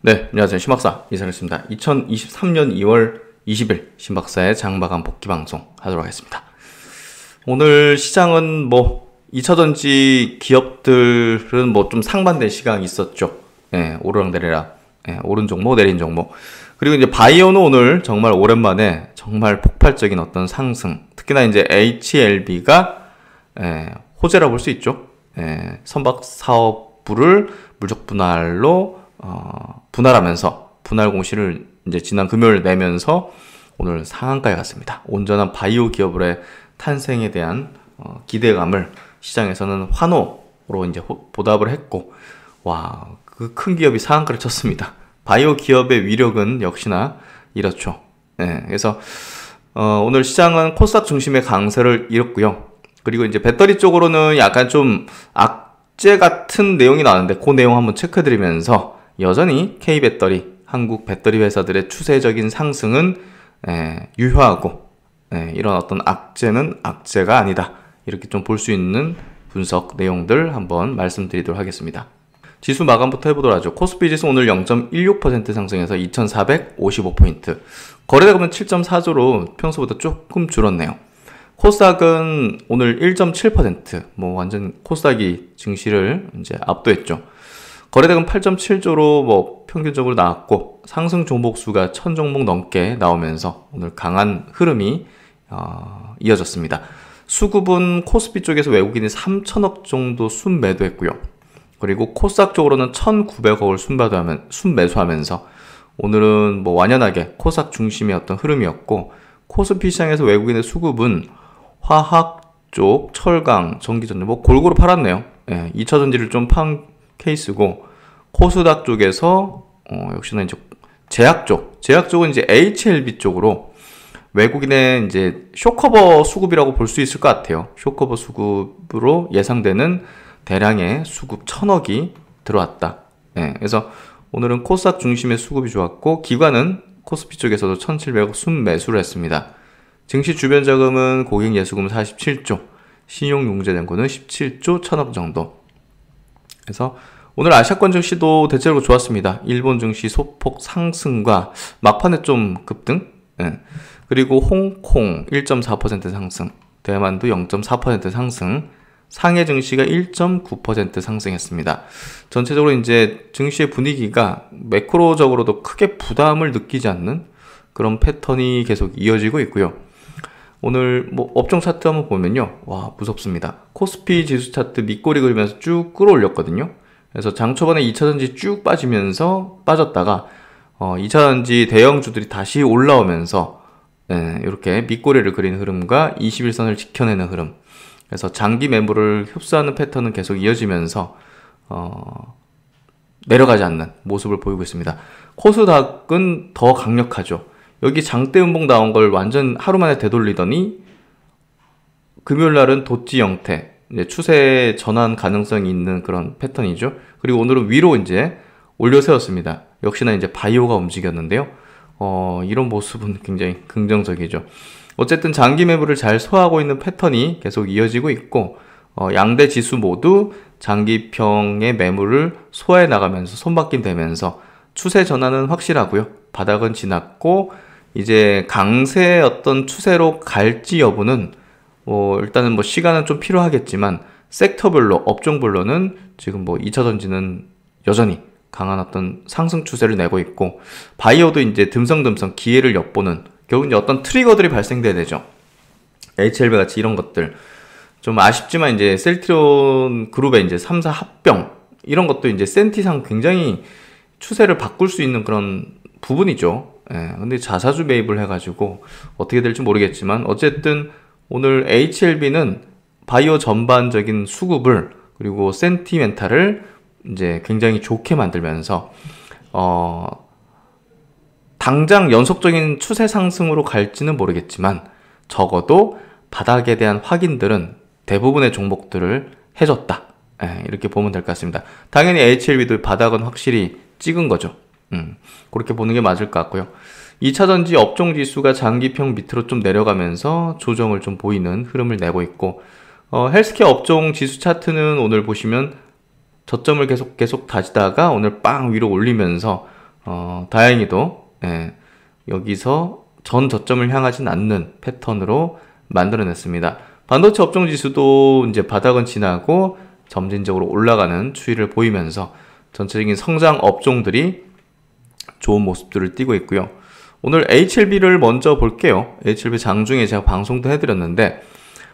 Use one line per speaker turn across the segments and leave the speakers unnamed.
네, 안녕하세요. 신박사 이상했습니다. 2023년 2월 20일 신박사의 장마감 복귀 방송 하도록 하겠습니다. 오늘 시장은 2차전지 기업들은 좀 상반된 시각이 있었죠. 예, 오르락내리락. 예, 오른 종목, 내린 종목. 그리고 이제 바이오는 오늘 정말 오랜만에 정말 폭발적인 어떤 상승. 특히나 이제 HLB가 호재라 볼 수 있죠. 선박 사업부를 물적 분할로 분할하면서 분할 공시를 이제 지난 금요일 내면서 오늘 상한가에 갔습니다. 온전한 바이오 기업의 탄생에 대한 기대감을 시장에서는 환호로 이제 보답을 했고, 와, 그 큰 기업이 상한가를 쳤습니다. 바이오 기업의 위력은 역시나 이렇죠. 그래서 오늘 시장은 코스닥 중심의 강세를 이뤘고요. 그리고 이제 배터리 쪽으로는 약간 좀 악재 같은 내용이 나왔는데 그 내용 한번 체크드리면서 여전히 K배터리, 한국 배터리 회사들의 추세적인 상승은 유효하고 이런 어떤 악재는 악재가 아니다. 이렇게 좀 볼 수 있는 분석 내용들 한번 말씀드리도록 하겠습니다. 지수 마감부터 해보도록 하죠. 코스피 지수 오늘 0.16% 상승해서 2455포인트. 거래대금은 7.4조로 평소보다 조금 줄었네요. 코스닥은 오늘 1.7%, 완전 코스닥이 증시를 이제 압도했죠. 거래대금 8.7조로 평균적으로 나왔고, 상승 종목 수가 1000종목 넘게 나오면서 오늘 강한 흐름이 이어졌습니다. 수급은 코스피 쪽에서 외국인이 3천억 정도 순매도했고요. 그리고 코스닥 쪽으로는 1,900억을 순매수하면서 오늘은 완연하게 코스닥 중심의 어떤 흐름이었고, 코스피 시장에서 외국인의 수급은 화학 쪽, 철강, 전기전자 골고루 팔았네요. 2차 전지를 좀 판 케이스고, 코스닥 쪽에서 역시나 이제 제약 쪽은 이제 HLB 쪽으로 외국인의 이제 쇼커버 수급이라고 볼 수 있을 것 같아요. 쇼커버 수급으로 예상되는 대량의 수급 1,000억이 들어왔다. 그래서 오늘은 코스닥 중심의 수급이 좋았고, 기관은 코스피 쪽에서도 1,700억 순매수를 했습니다. 증시 주변 자금은 고객 예수금 47조, 신용융자잔고는 17조 1,000억 정도. 그래서 오늘 아시아권 증시도 대체적으로 좋았습니다. 일본 증시 소폭 상승과 막판에 좀 급등. 그리고 홍콩 1.4% 상승, 대만도 0.4% 상승, 상해 증시가 1.9% 상승했습니다. 전체적으로 이제 증시의 분위기가 매크로적으로도 크게 부담을 느끼지 않는 그런 패턴이 계속 이어지고 있고요. 오늘 업종 차트 한번 보면요, 와, 무섭습니다. 코스피 지수 차트 밑꼬리 그리면서 쭉 끌어올렸거든요. 그래서 장 초반에 2차전지 쭉 빠졌다가 2차전지 대형주들이 다시 올라오면서 이렇게 밑꼬리를 그리는 흐름과 21선을 지켜내는 흐름. 그래서 장기 매물을 흡수하는 패턴은 계속 이어지면서 내려가지 않는 모습을 보이고 있습니다. 코스닥은 더 강력하죠. 여기 장대 음봉 나온 걸 완전 하루 만에 되돌리더니 금요일 날은 도치 형태, 이제 추세 전환 가능성이 있는 그런 패턴이죠. 그리고 오늘은 위로 이제 올려 세웠습니다. 역시나 이제 바이오가 움직였는데요. 이런 모습은 굉장히 긍정적이죠. 어쨌든 장기 매물을 잘 소화하고 있는 패턴이 계속 이어지고 있고, 양대 지수 모두 장기평의 매물을 소화해 나가면서 손바뀜 되면서 추세 전환은 확실하고요. 바닥은 지났고, 이제 강세의 어떤 추세로 갈지 여부는 일단은 시간은 좀 필요하겠지만, 섹터별로, 업종별로는 지금 2차전지는 여전히 강한 어떤 상승 추세를 내고 있고, 바이오도 이제 듬성듬성 기회를 엿보는, 결국 이제 어떤 트리거들이 발생돼야 되죠. HLB 같이 이런 것들. 좀 아쉽지만 이제 셀트리온 그룹의 이제 3사 합병, 이런 것도 이제 센티상 굉장히 추세를 바꿀 수 있는 그런 부분이죠. 근데 자사주 매입을 해가지고 어떻게 될지 모르겠지만, 어쨌든 오늘 HLB는 바이오 전반적인 수급을, 그리고 센티멘탈을 이제 굉장히 좋게 만들면서 당장 연속적인 추세 상승으로 갈지는 모르겠지만, 적어도 바닥에 대한 확인들은 대부분의 종목들을 해줬다. 이렇게 보면 될 것 같습니다. 당연히 HLB도 바닥은 확실히 찍은 거죠. 그렇게 보는 게 맞을 것 같고요. 2차전지 업종 지수가 장기평 밑으로 좀 내려가면서 조정을 좀 보이는 흐름을 내고 있고, 헬스케어 업종 지수 차트는 오늘 보시면 저점을 계속 다지다가 오늘 빵 위로 올리면서 다행히도 여기서 전 저점을 향하진 않는 패턴으로 만들어냈습니다. 반도체 업종 지수도 이제 바닥은 지나고 점진적으로 올라가는 추이를 보이면서 전체적인 성장 업종들이 좋은 모습들을 띠고 있고요. 오늘 HLB를 먼저 볼게요. HLB 장중에 제가 방송도 해드렸는데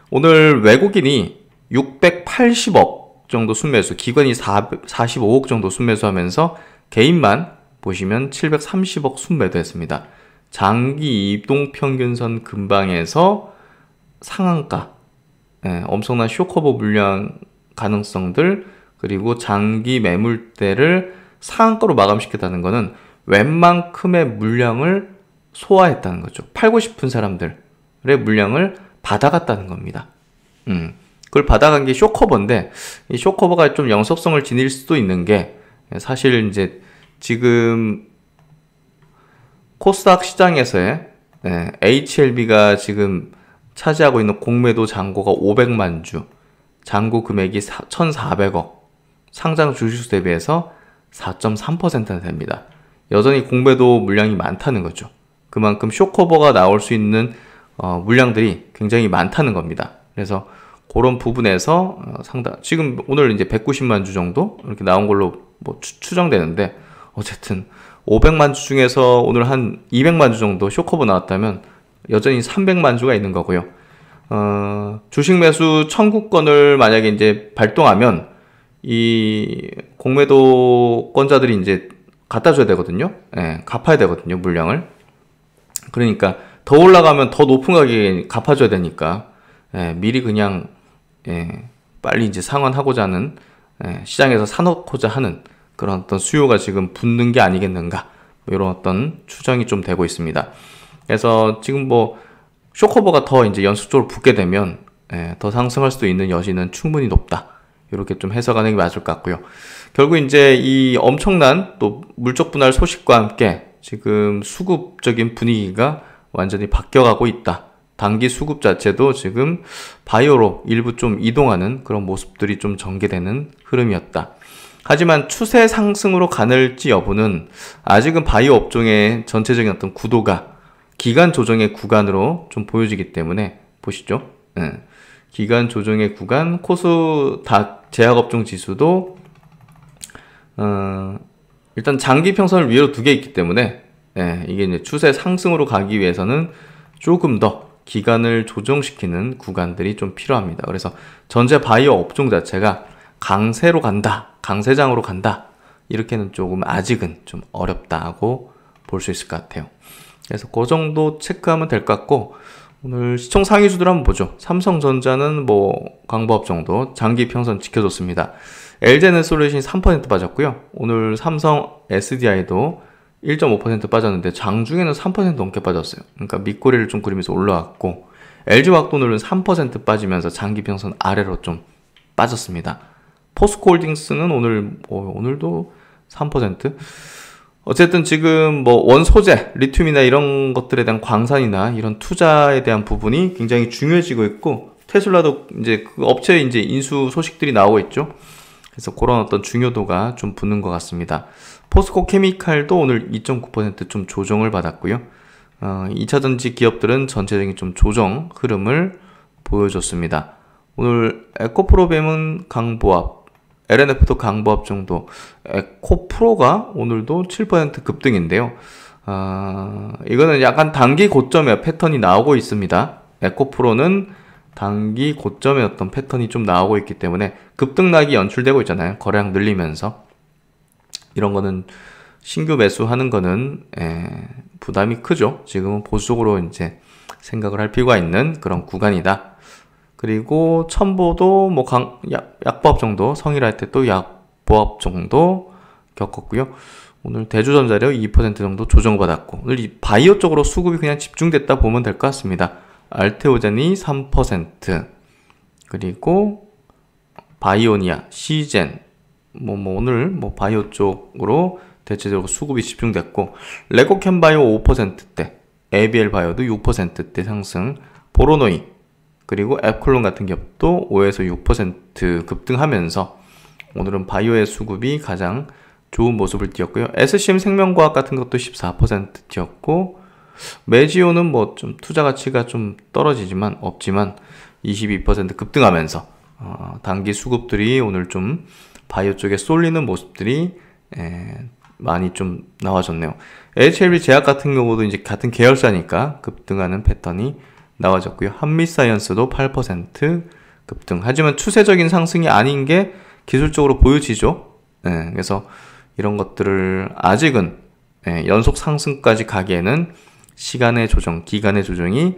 오늘 외국인이 680억 정도 순매수, 기관이 45억 정도 순매수하면서 개인만 보시면 730억 순매도했습니다. 장기 이동평균선 근방에서 상한가, 엄청난 쇼커버 물량 가능성들, 그리고 장기 매물대를 상한가로 마감시켰다는 것은 웬만큼의 물량을 소화했다는 거죠. 팔고 싶은 사람들의 물량을 받아갔다는 겁니다. 그걸 받아간 게 쇼커버인데, 이 쇼커버가 좀 영속성을 지닐 수도 있는 게, 사실 이제 지금 코스닥 시장에서의 HLB가 지금 차지하고 있는 공매도 잔고가 500만 주, 잔고 금액이 1,400억, 상장 주식수 대비해서 4.3%나 됩니다. 여전히 공매도 물량이 많다는 거죠. 그만큼 쇼커버가 나올 수 있는 물량들이 굉장히 많다는 겁니다. 그래서 그런 부분에서 지금 오늘 이제 190만 주 정도 이렇게 나온 걸로 뭐 추정되는데, 어쨌든 500만 주 중에서 오늘 한 200만 주 정도 쇼커버 나왔다면 여전히 300만 주가 있는 거고요. 주식 매수 청구권을 만약에 이제 발동하면 이 공매도권자들이 이제 갖다 줘야 되거든요. 갚아야 되거든요, 물량을. 그러니까 더 올라가면 더 높은 가격에 갚아줘야 되니까 미리 그냥 빨리 이제 상환하고자 하는, 시장에서 사놓고자 하는 그런 어떤 수요가 지금 붙는 게 아니겠는가, 이런 어떤 추정이 좀 되고 있습니다. 그래서 지금 뭐 쇼커버가 더 이제 연속적으로 붙게 되면 더 상승할 수도 있는 여지는 충분히 높다, 이렇게 좀 해석하는 게 맞을 것 같고요. 결국 이제 이 엄청난 또 물적 분할 소식과 함께 지금 수급적인 분위기가 완전히 바뀌어가고 있다. 단기 수급 자체도 지금 바이오로 일부 좀 이동하는 그런 모습들이 좀 전개되는 흐름이었다. 하지만 추세 상승으로 가늘지 여부는 아직은 바이오 업종의 전체적인 어떤 구도가 기간 조정의 구간으로 좀 보여지기 때문에, 보시죠. 기간 조정의 구간, 코스닥 제약업종 지수도 일단 장기 평선을 위로 두개 있기 때문에 이게 이제 추세 상승으로 가기 위해서는 조금 더 기간을 조정시키는 구간들이 좀 필요합니다. 그래서 전체 바이오 업종 자체가 강세로 간다, 강세장으로 간다, 이렇게는 조금 아직은 좀 어렵다고 볼 수 있을 것 같아요. 그래서 그 정도 체크하면 될 것 같고, 오늘 시총 상위주들 한번 보죠. 삼성전자는 뭐 강보합 정도 장기 평선 지켜줬습니다. LG에너솔루션이 3% 빠졌고요. 오늘 삼성 SDI도 1.5% 빠졌는데 장중에는 3% 넘게 빠졌어요. 그러니까 밑꼬리를 좀 그리면서 올라왔고, LG화학도 3% 빠지면서 장기 평선 아래로 좀 빠졌습니다. 포스코홀딩스는 오늘도 3%. 어쨌든 지금 뭐 원소재, 리튬이나 이런 것들에 대한 광산이나 이런 투자에 대한 부분이 굉장히 중요해지고 있고, 테슬라도 이제 그 업체 이제 인수 소식들이 나오고 있죠. 그래서 그런 어떤 중요도가 좀 붙는 것 같습니다. 포스코 케미칼도 오늘 2.9% 좀 조정을 받았고요. 2차전지 기업들은 전체적인 좀 조정 흐름을 보여줬습니다. 오늘 에코프로뱀은 강보합, LNF도 강보합 정도, 에코프로가 오늘도 7% 급등인데요. 이거는 약간 단기 고점의 패턴이 나오고 있습니다. 에코프로는 단기 고점의 어떤 패턴이 좀 나오고 있기 때문에 급등락이 연출되고 있잖아요. 거래량 늘리면서. 이런 거는 신규 매수하는 거는 부담이 크죠. 지금은 보수적으로 이제 생각을 할 필요가 있는 그런 구간이다. 그리고 첨보도 뭐 약보합 정도, 성일할 때 또 약보합 정도 겪었고요. 오늘 대주전자력 2% 정도 조정받았고, 오늘 이 바이오 쪽으로 수급이 그냥 집중됐다 보면 될 것 같습니다. 알테오젠이 3%, 그리고 바이오니아, 시젠, 오늘 바이오 쪽으로 대체적으로 수급이 집중됐고, 레고캠바이오 5%대, ABL 바이오도 6%대 상승, 보로노이, 그리고 앱콜론 같은 기업도 5에서 6% 급등하면서 오늘은 바이오의 수급이 가장 좋은 모습을 띄었고요. SCM 생명과학 같은 것도 14% 띄었고, 메지오는 뭐 좀 투자 가치가 좀 떨어지지만, 없지만 22% 급등하면서, 단기 수급들이 오늘 좀 바이오 쪽에 쏠리는 모습들이 많이 좀 나와줬네요. HLB 제약 같은 경우도 이제 같은 계열사니까 급등하는 패턴이 나와졌고요. 한미사이언스도 8% 급등. 하지만 추세적인 상승이 아닌 게 기술적으로 보여지죠. 그래서 이런 것들을 아직은 연속 상승까지 가기에는 시간의 조정, 기간의 조정이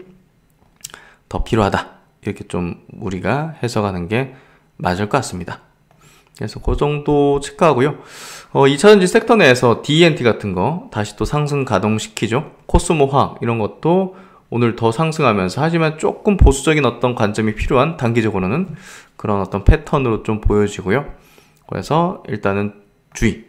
더 필요하다. 이렇게 좀 우리가 해석하는 게 맞을 것 같습니다. 그래서 그 정도 체크하고요. 2차전지 섹터 내에서 DNT 같은 거 다시 또 상승 가동시키죠. 코스모화학 이런 것도 오늘 더 상승하면서, 하지만 조금 보수적인 어떤 관점이 필요한, 단기적으로는 그런 어떤 패턴으로 좀 보여지고요. 그래서 일단은 주의.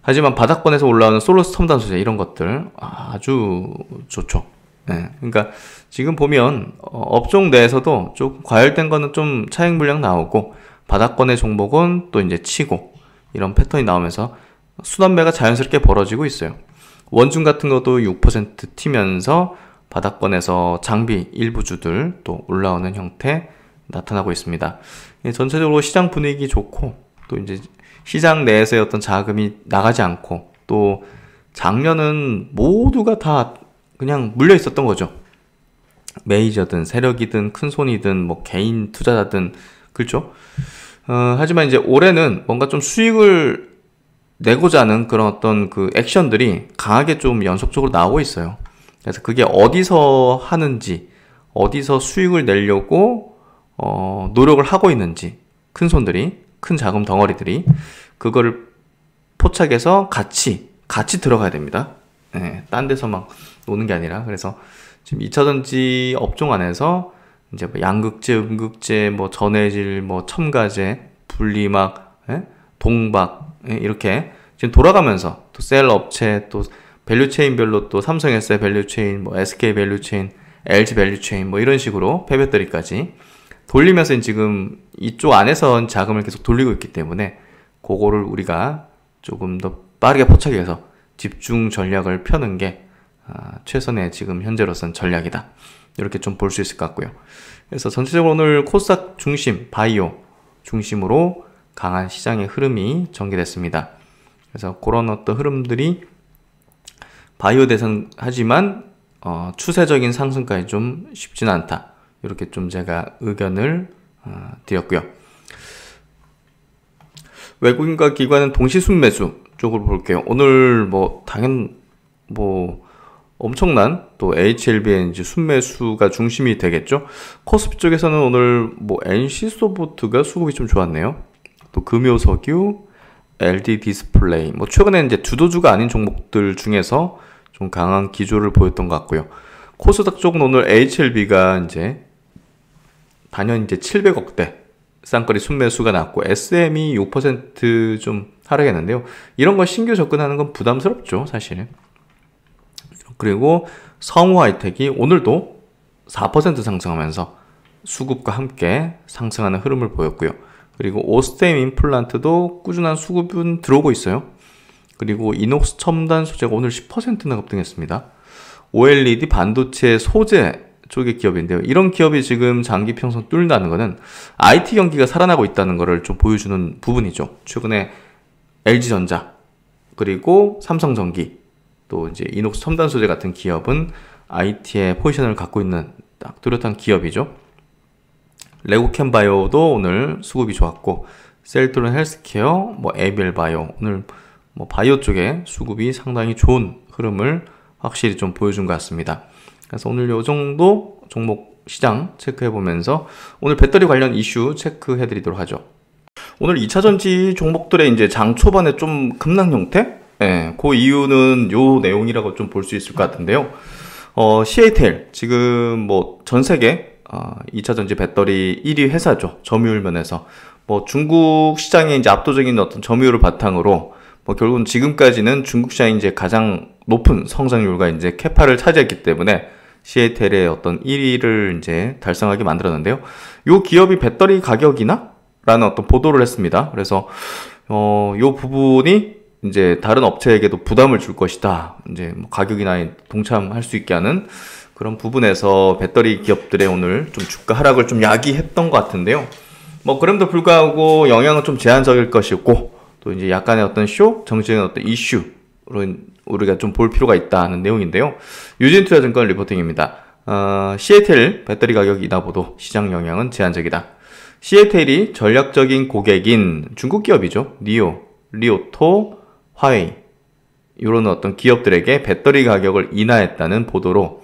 하지만 바닥권에서 올라오는 솔로스 첨단 소재 이런 것들 아주 좋죠. 그러니까 지금 보면 업종 내에서도 좀 과열된 거는 좀 차익 물량 나오고, 바닥권의 종목은 또 이제 치고, 이런 패턴이 나오면서 순환매가 자연스럽게 벌어지고 있어요. 원중 같은 것도 6% 튀면서 바닥권에서 장비 일부주들 또 올라오는 형태 나타나고 있습니다. 전체적으로 시장 분위기 좋고, 또 이제 시장 내에서의 어떤 자금이 나가지 않고, 또 작년은 모두가 다 그냥 물려 있었던 거죠. 메이저든 세력이든 큰손이든 뭐 개인 투자자든, 그렇죠? 하지만 이제 올해는 뭔가 좀 수익을 내고자 하는 그런 어떤 그 액션들이 강하게 좀 연속적으로 나오고 있어요. 그래서 그게 어디서 하는지, 어디서 수익을 내려고 노력을 하고 있는지, 큰 손들이, 큰 자금 덩어리들이 그거를 포착해서 같이 들어가야 됩니다. 딴 데서 막 노는 게 아니라. 그래서 지금 2차전지 업종 안에서 이제 뭐 양극재, 음극재, 뭐 전해질, 뭐 첨가재, 분리막, 동박, 이렇게 지금 돌아가면서 또 셀 업체, 또 밸류체인별로 또 삼성 SI 밸류체인, 뭐 SK 밸류체인, LG 밸류체인, 뭐 이런 식으로 폐배터리까지 돌리면서 지금 이쪽 안에서 자금을 계속 돌리고 있기 때문에, 그거를 우리가 조금 더 빠르게 포착해서 집중 전략을 펴는 게 최선의 지금 현재로서는 전략이다. 이렇게 좀 볼 수 있을 것 같고요. 그래서 전체적으로 오늘 코스닥 중심, 바이오 중심으로 강한 시장의 흐름이 전개됐습니다. 그래서 그런 어떤 흐름들이 바이오 대선 하지만 추세적인 상승까지 좀 쉽지는 않다. 이렇게 좀 제가 의견을 드렸고요. 외국인과 기관은 동시 순매수 쪽으로 볼게요. 오늘 뭐 엄청난 또 HLB의 이제 순매수가 중심이 되겠죠. 코스피 쪽에서는 오늘 뭐 NC소프트가 수급이 좀 좋았네요. 또 금요석유, LD 디스플레이, 뭐 최근에 이제 주도주가 아닌 종목들 중에서 좀 강한 기조를 보였던 것 같고요. 코스닥 쪽은 오늘 HLB가 이제 단연 이제 700억대 쌍거리 순매수가 났고, SM이 6% 하락했는데요. 이런 거 신규 접근하는 건 부담스럽죠, 사실. 그리고 성우 하이텍이 오늘도 4% 상승하면서 수급과 함께 상승하는 흐름을 보였고요. 그리고 오스템 임플란트도 꾸준한 수급은 들어오고 있어요. 그리고 이녹스 첨단 소재가 오늘 10%나 급등했습니다. OLED 반도체 소재 쪽의 기업인데요. 이런 기업이 지금 장기 평선 뚫는다는 것은 IT 경기가 살아나고 있다는 것을 좀 보여주는 부분이죠. 최근에 LG전자, 그리고 삼성전기, 또 이제 이녹스 첨단 소재 같은 기업은 IT의 포지션을 갖고 있는 딱 뚜렷한 기업이죠. 레고캠바이오도 오늘 수급이 좋았고, 셀트론 헬스케어, 뭐 에비엘 바이오, 오늘 뭐 바이오 쪽에 수급이 상당히 좋은 흐름을 확실히 좀 보여준 것 같습니다. 그래서 오늘 요 정도 종목 시장 체크해 보면서 오늘 배터리 관련 이슈 체크해 드리도록 하죠. 오늘 2차전지 종목들의 이제 장 초반에 좀 급락 형태? 그 이유는 요 내용이라고 좀 볼 수 있을 것 같은데요. CATL 지금 뭐 전 세계 2차전지 배터리 1위 회사죠. 점유율 면에서 뭐 중국 시장의 이제 압도적인 어떤 점유율을 바탕으로 뭐 결국은 지금까지는 중국 시장이 이제 가장 높은 성장률과 이제 캐파를 차지했기 때문에 CATL의 어떤 1위를 이제 달성하게 만들었는데요. 요 기업이 배터리 가격이나? 라는 어떤 보도를 했습니다. 그래서 요 부분이 이제 다른 업체에게도 부담을 줄 것이다. 이제 뭐 가격이나 동참할 수 있게 하는 그런 부분에서 배터리 기업들의 오늘 좀 주가 하락을 좀 야기했던 것 같은데요. 뭐 그럼에도 불구하고 영향은 좀 제한적일 것이고, 또 이제 약간의 어떤 정치적인 어떤 이슈로 우리가 좀 볼 필요가 있다는 내용인데요. 유진투자증권 리포팅입니다. CATL 배터리 가격 인하 보도 시장 영향은 제한적이다. CATL이 전략적인 고객인 중국 기업이죠. 리오토, 화웨이 이런 어떤 기업들에게 배터리 가격을 인하했다는 보도로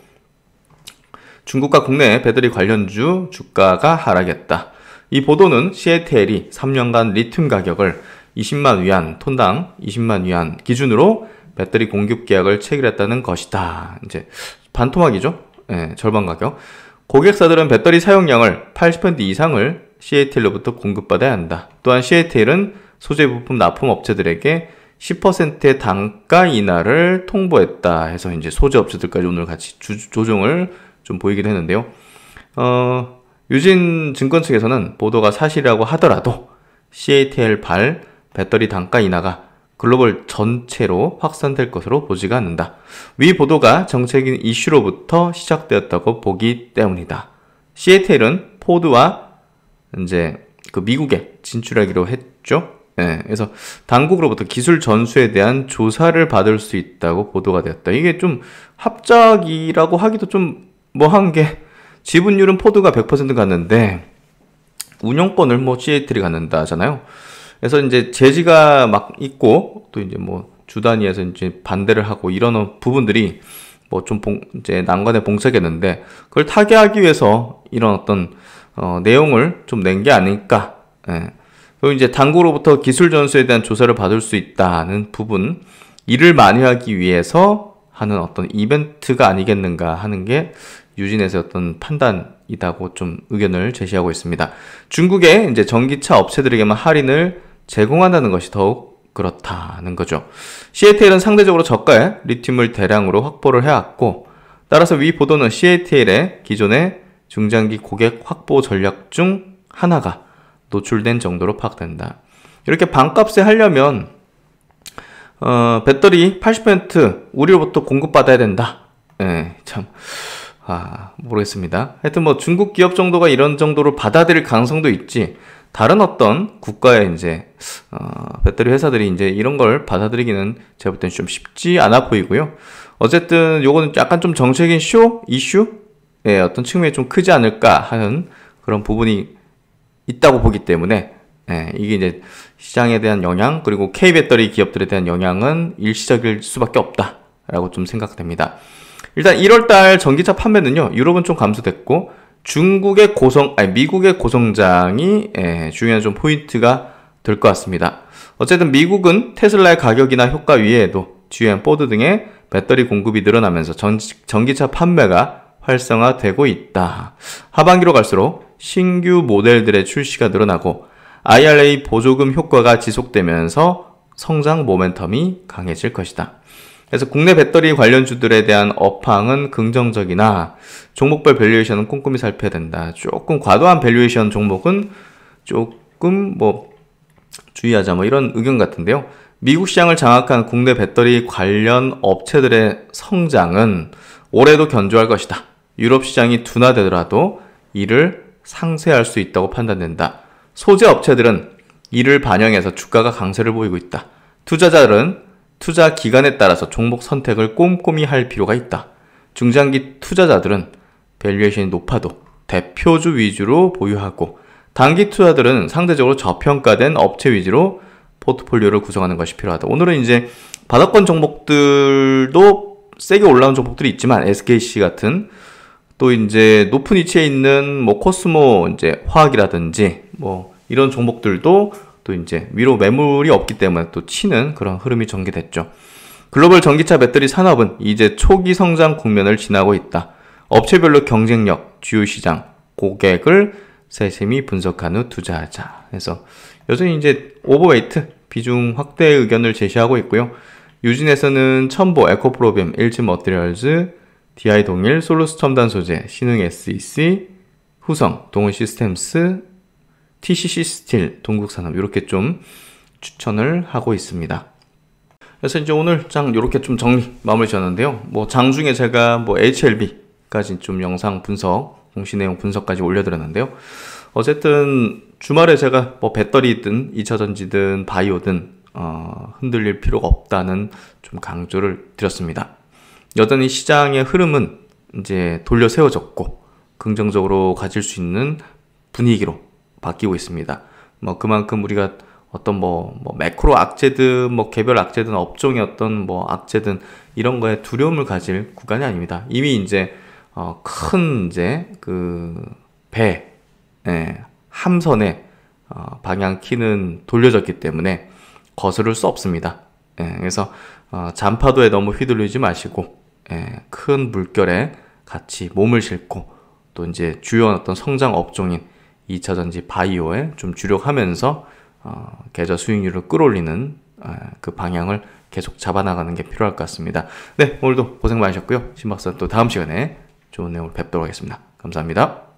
중국과 국내 배터리 관련주 주가가 하락했다. 이 보도는 CATL이 3년간 리튬 가격을 20만 위안, 톤당 20만 위안 기준으로 배터리 공급 계약을 체결했다는 것이다. 이제 반토막이죠. 네, 절반 가격. 고객사들은 배터리 사용량을 80% 이상을 CATL로부터 공급받아야 한다. 또한 CATL은 소재 부품 납품 업체들에게 10%의 단가 인하를 통보했다 해서 이제 소재 업체들까지 오늘 같이 조정을 좀 보이기도 했는데요. 유진 증권 측에서는 보도가 사실이라고 하더라도 CATL 발 배터리 단가 인하가 글로벌 전체로 확산될 것으로 보지가 않는다. 위 보도가 정책인 이슈로부터 시작되었다고 보기 때문이다. CATL은 포드와 이제 그 미국에 진출하기로 했죠. 네, 그래서 당국으로부터 기술 전수에 대한 조사를 받을 수 있다고 보도가 되었다. 이게 좀 합작이라고 하기도 좀 뭐한 게, 지분율은 포드가 100% 갔는데 운영권을 뭐 CATL이 갖는다잖아요. 그래서 이제 제지가 막 있고, 또 이제 뭐 주 단위에서 이제 반대를 하고 이런 부분들이 뭐 좀 이제 난관에 봉착했는데, 그걸 타개하기 위해서 이런 어떤 내용을 좀 낸 게 아닐까. 예. 그리고 이제 당국으로부터 기술 전수에 대한 조사를 받을 수 있다는 부분, 이를 만회하기 위해서 하는 어떤 이벤트가 아니겠는가 하는 게 유진에서 어떤 판단이다고 좀 의견을 제시하고 있습니다. 중국의 이제 전기차 업체들에게만 할인을 제공한다는 것이 더욱 그렇다는 거죠. CATL은 상대적으로 저가의 리튬을 대량으로 확보를 해왔고, 따라서 위 보도는 CATL의 기존의 중장기 고객 확보 전략 중 하나가 노출된 정도로 파악된다. 이렇게 반값에 하려면 배터리 80% 우리로부터 공급받아야 된다. 예, 참 모르겠습니다. 하여튼 뭐 중국 기업 정도가 이런 정도로 받아들일 가능성도 있지, 다른 어떤 국가의 이제 배터리 회사들이 이제 이런 걸 받아들이기는 제가 볼 때는 좀 쉽지 않아 보이고요. 어쨌든 요거는 약간 좀 정책인 이슈의 어떤 측면이 좀 크지 않을까 하는 그런 부분이 있다고 보기 때문에, 이게 이제 시장에 대한 영향, 그리고 K배터리 기업들에 대한 영향은 일시적일 수밖에 없다라고 좀 생각됩니다. 일단 1월달 전기차 판매는요, 유럽은 좀 감소됐고, 미국의 고성장이 중요한 좀 포인트가 될 것 같습니다. 어쨌든 미국은 테슬라의 가격이나 효과 위에도 GM, 포드 등의 배터리 공급이 늘어나면서 전기차 판매가 활성화되고 있다. 하반기로 갈수록 신규 모델들의 출시가 늘어나고 IRA 보조금 효과가 지속되면서 성장 모멘텀이 강해질 것이다. 그래서 국내 배터리 관련주들에 대한 업황은 긍정적이나 종목별 밸류에이션은 꼼꼼히 살펴야 된다. 조금 과도한 밸류에이션 종목은 조금 뭐 주의하자, 뭐 이런 의견 같은데요. 미국 시장을 장악한 국내 배터리 관련 업체들의 성장은 올해도 견조할 것이다. 유럽 시장이 둔화되더라도 이를 상쇄할 수 있다고 판단된다. 소재 업체들은 이를 반영해서 주가가 강세를 보이고 있다. 투자자들은 투자 기간에 따라서 종목 선택을 꼼꼼히 할 필요가 있다. 중장기 투자자들은 밸류에이션이 높아도 대표주 위주로 보유하고, 단기 투자들은 상대적으로 저평가된 업체 위주로 포트폴리오를 구성하는 것이 필요하다. 오늘은 이제 바닥권 종목들도 세게 올라온 종목들이 있지만, SKC 같은, 또 이제 높은 위치에 있는 뭐 코스모 이제 화학이라든지 뭐 이런 종목들도 또 이제 위로 매물이 없기 때문에 또 치는 그런 흐름이 전개됐죠. 글로벌 전기차 배터리 산업은 이제 초기 성장 국면을 지나고 있다. 업체별로 경쟁력, 주요 시장, 고객을 세심히 분석한 후 투자하자. 그래서 여전히 이제 오버웨이트 비중 확대 의견을 제시하고 있고요. 유진에서는 첨보, 에코프로빔, 일진머티리얼즈, DI 동일, 솔루스 첨단 소재, 신흥 SEC, 후성, 동은 시스템스, TCC 스틸, 동국산업 이렇게 좀 추천을 하고 있습니다. 그래서 이제 오늘 장 이렇게 좀 정리 마무리 지었는데요. 뭐 장 중에 제가 뭐 HLB까지 좀 영상 분석, 공시 내용 분석까지 올려드렸는데요. 어쨌든 주말에 제가 뭐 배터리든 2차전지든 바이오든 흔들릴 필요가 없다는 좀 강조를 드렸습니다. 여전히 시장의 흐름은 이제 돌려 세워졌고 긍정적으로 가질 수 있는 분위기로 바뀌고 있습니다. 뭐 그만큼 우리가 어떤 뭐 매크로 악재든 뭐 개별 악재든 업종의 어떤 뭐 악재든 이런 거에 두려움을 가질 구간이 아닙니다. 이미 이제 큰 이제 그 함선의 방향키는 돌려졌기 때문에 거스를 수 없습니다. 그래서 잔파도에 너무 휘둘리지 마시고 큰 물결에 같이 몸을 싣고 또 이제 주요 어떤 성장 업종인 2차전지 바이오에 좀 주력하면서 계좌 수익률을 끌어올리는 그 방향을 계속 잡아나가는 게 필요할 것 같습니다. 네, 오늘도 고생 많으셨고요. 신박사 또 다음 시간에 좋은 내용을 뵙도록 하겠습니다. 감사합니다.